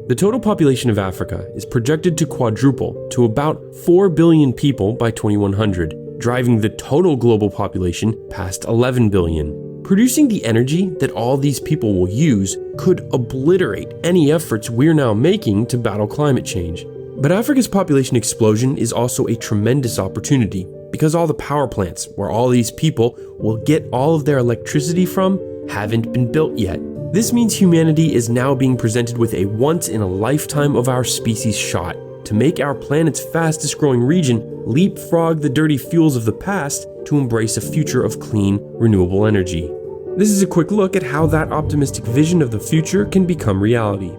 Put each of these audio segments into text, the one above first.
The total population of Africa is projected to quadruple to about 4 billion people by 2100, driving the total global population past 11 billion. Producing the energy that all these people will use could obliterate any efforts we're now making to battle climate change. But Africa's population explosion is also a tremendous opportunity, because all the power plants where all these people will get all of their electricity from haven't been built yet. This means humanity is now being presented with a once-in-a-lifetime-of-our-species shot to make our planet's fastest growing region leapfrog the dirty fuels of the past to embrace a future of clean, renewable energy. This is a quick look at how that optimistic vision of the future can become reality.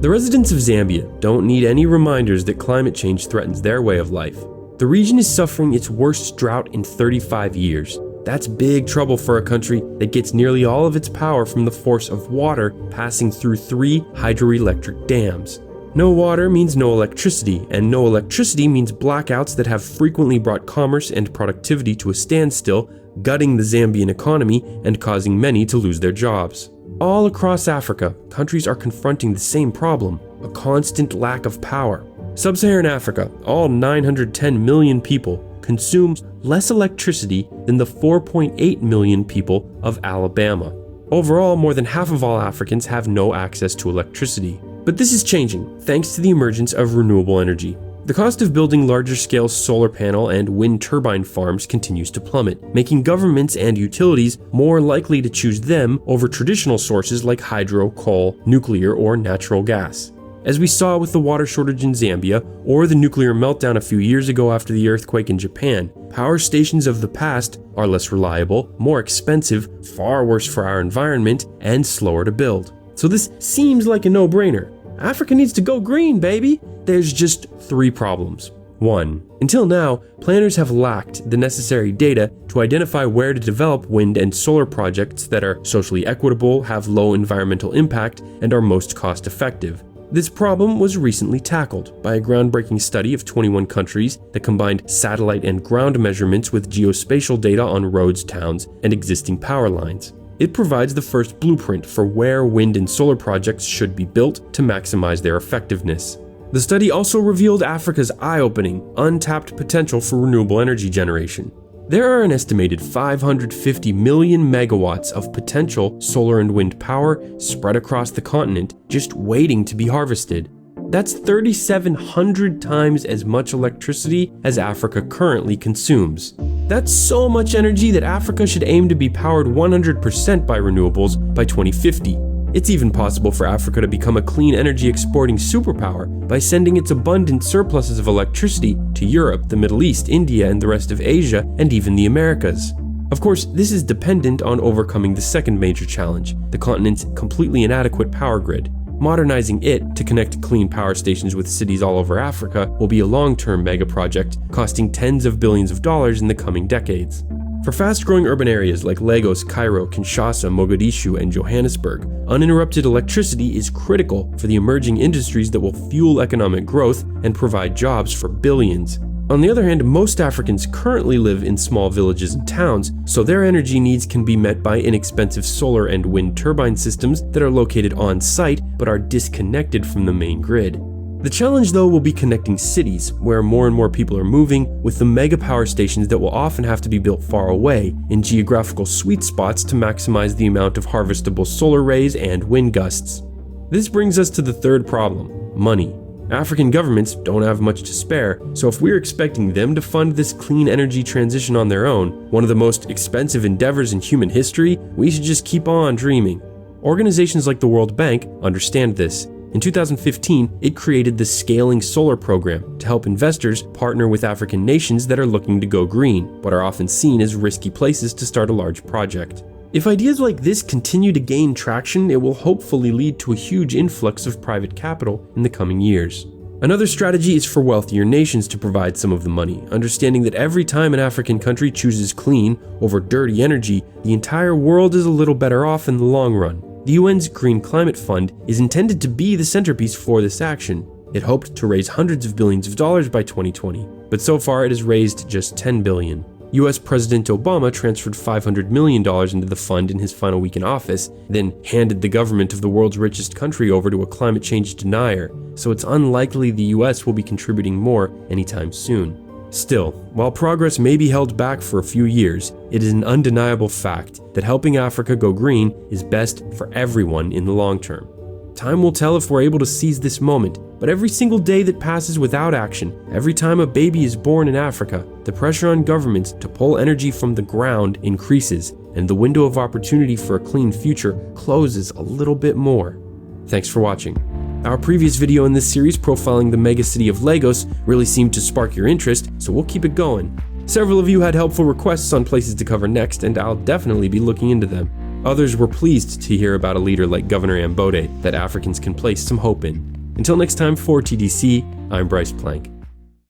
The residents of Zambia don't need any reminders that climate change threatens their way of life. The region is suffering its worst drought in 35 years. That's big trouble for a country that gets nearly all of its power from the force of water passing through 3 hydroelectric dams. No water means no electricity, and no electricity means blackouts that have frequently brought commerce and productivity to a standstill, gutting the Zambian economy and causing many to lose their jobs. All across Africa, countries are confronting the same problem, a constant lack of power. Sub-Saharan Africa, all 910 million people, consumes less electricity than the 4.8 million people of Alabama. Overall, more than half of all Africans have no access to electricity. But this is changing, thanks to the emergence of renewable energy. The cost of building larger-scale solar panel and wind turbine farms continues to plummet, making governments and utilities more likely to choose them over traditional sources like hydro, coal, nuclear, or natural gas. As we saw with the water shortage in Zambia, or the nuclear meltdown a few years ago after the earthquake in Japan, power stations of the past are less reliable, more expensive, far worse for our environment, and slower to build. So this seems like a no-brainer. Africa needs to go green, baby! There's just 3 problems. 1. Until now, planners have lacked the necessary data to identify where to develop wind and solar projects that are socially equitable, have low environmental impact, and are most cost-effective. This problem was recently tackled by a groundbreaking study of 21 countries that combined satellite and ground measurements with geospatial data on roads, towns, and existing power lines. It provides the first blueprint for where wind and solar projects should be built to maximize their effectiveness. The study also revealed Africa's eye-opening, untapped potential for renewable energy generation. There are an estimated 550 million megawatts of potential solar and wind power spread across the continent just waiting to be harvested. That's 3,700 times as much electricity as Africa currently consumes. That's so much energy that Africa should aim to be powered 100% by renewables by 2050. It's even possible for Africa to become a clean energy exporting superpower by sending its abundant surpluses of electricity to Europe, the Middle East, India, and the rest of Asia, and even the Americas. Of course, this is dependent on overcoming the second major challenge, the continent's completely inadequate power grid. Modernizing it to connect clean power stations with cities all over Africa will be a long-term mega project, costing tens of billions of dollars in the coming decades. For fast-growing urban areas like Lagos, Cairo, Kinshasa, Mogadishu, and Johannesburg, uninterrupted electricity is critical for the emerging industries that will fuel economic growth and provide jobs for billions. On the other hand, most Africans currently live in small villages and towns, so their energy needs can be met by inexpensive solar and wind turbine systems that are located on-site but are disconnected from the main grid. The challenge, though, will be connecting cities, where more and more people are moving, with the mega power stations that will often have to be built far away, in geographical sweet spots to maximize the amount of harvestable solar rays and wind gusts. This brings us to the third problem: money. African governments don't have much to spare, so if we're expecting them to fund this clean energy transition on their own, one of the most expensive endeavors in human history, we should just keep on dreaming. Organizations like the World Bank understand this. In 2015, it created the Scaling Solar Program to help investors partner with African nations that are looking to go green, but are often seen as risky places to start a large project. If ideas like this continue to gain traction, it will hopefully lead to a huge influx of private capital in the coming years. Another strategy is for wealthier nations to provide some of the money, understanding that every time an African country chooses clean over dirty energy, the entire world is a little better off in the long run. The UN's Green Climate Fund is intended to be the centerpiece for this action. It hoped to raise hundreds of billions of dollars by 2020, but so far it has raised just $10 billion. US President Obama transferred $500 million into the fund in his final week in office, then handed the government of the world's richest country over to a climate change denier, so it's unlikely the US will be contributing more anytime soon. Still, while progress may be held back for a few years, it is an undeniable fact that helping Africa go green is best for everyone in the long term. Time will tell if we're able to seize this moment, but every single day that passes without action, every time a baby is born in Africa, the pressure on governments to pull energy from the ground increases, and the window of opportunity for a clean future closes a little bit more. Thanks for watching. Our previous video in this series profiling the megacity of Lagos really seemed to spark your interest, so we'll keep it going. Several of you had helpful requests on places to cover next, and I'll definitely be looking into them. Others were pleased to hear about a leader like Governor Ambode that Africans can place some hope in. Until next time, for TDC, I'm Bryce Plank.